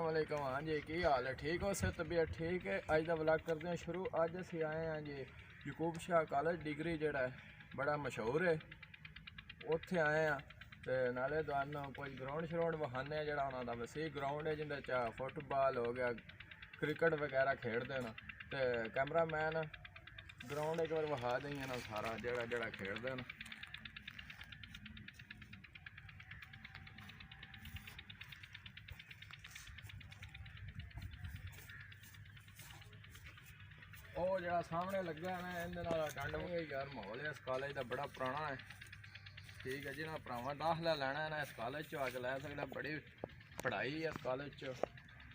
अस्सलाम वालेकुम। हाँ जी, की हाल है? ठीक हो? से तबीयत ठीक है? अज का व्लॉग करते हैं शुरू। अज असी आए हैं जी यकूब शाह कॉलेज डिग्री जोड़ा है बड़ा मशहूर है, उत्थे आए हैं। तो नाले तुहानू कुछ ग्राउंड श्राउंड विखाने जो उन्होंने वसी ग्राउंड है जिंदे चा फुटबॉल हो गया, क्रिकेट वगैरह खेडते हैं। तो कैमरा मैन ग्राउंड एक बार विखा देंगे ना सारा जड़ा जड़ा खेडते हैं। ਉਹ ਜਿਹੜਾ ਸਾਹਮਣੇ ਲੱਗਾ ਨਾ ਇਹਦੇ ਨਾਲ ਡੰਡ यार माहौल है इस कॉलेज का बड़ा पुराना है। ठीक है, जिन्हें भरावां दाखला लैना है ना इस कॉलेज च आके लै सकदा। बड़ी पढ़ाई है इस कॉलेज च।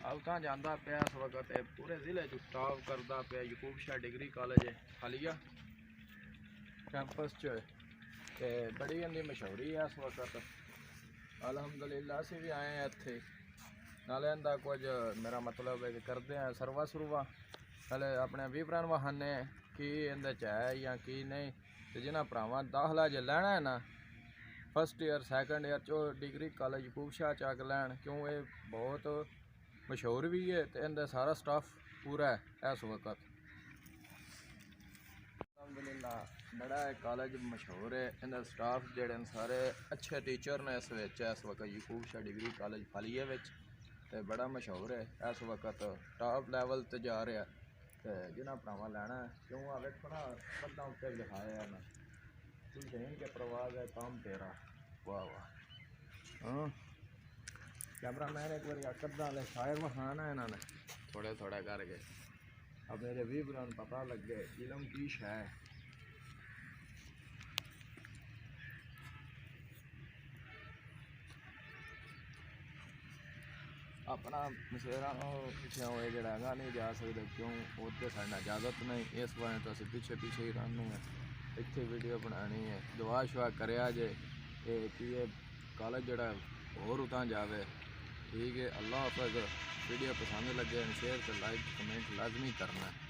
अवतां जांदा पिया इस वक्त पूरे जिले च स्टाफ करदा पिया। यकूब शाह डिग्री कॉलेज हालिया कैंपस च ते बड़ी इन्दी मशहूरी है इस वक्त। अलहमदुलिल्लाह असीं भी आए हैं इत्थे। नाले इंदा कुछ मेरा मतलब है कि करते हैं सरवा सुरवा पहले अपने विवरण वहाने कि इंदे च है या कि नहीं। तो जिन्हें भरावां दाखला जो लैना है ना फर्स्ट ईयर सैकेंड ईयर चो डिग्री कॉलेज यकूब शाह च आके लैन, क्यों ये बहुत मशहूर भी है तो इनका सारा स्टाफ पूरा है इस वक्त। अलहमदुलिल्लाह बड़ा कॉलेज मशहूर है, इनका स्टाफ जेडे सारे अच्छे टीचर ने इस वक्त यकूब शाह डिग्री कॉलेज फालिए तो बड़ा मशहूर है इस वक्त टॉप लैवल ते जा रहा है। तो जिन्हें भरावां लैना है क्यों आ वेखो ना कदा उत्ते लिखाया है ना हुसैन के प्रवाज है काम तेरा। वाह वाह। हाँ कैमरा मैन एक बार कदा ले शायर वहाना है इन्होंने थोड़े थोड़ा करके अब मेरे विवरण पता लगे इलम की शै। अपना मशेरा पिछले होए जड़ा नहीं जा सकते क्यों उत्ते साढ़े इजाजत नहीं, इस बारे तो असं पीछे पीछे ही रहने हैं। इतने वीडियो बनानी है, दुआ शुआ करया जे कि ये कॉलेज जड़ा होर उतां जावे। ठीक है, अल्लाह हाफ़िज़। वीडियो पसंद लगे शेयर तो लाइक कमेंट लाजमी करना है।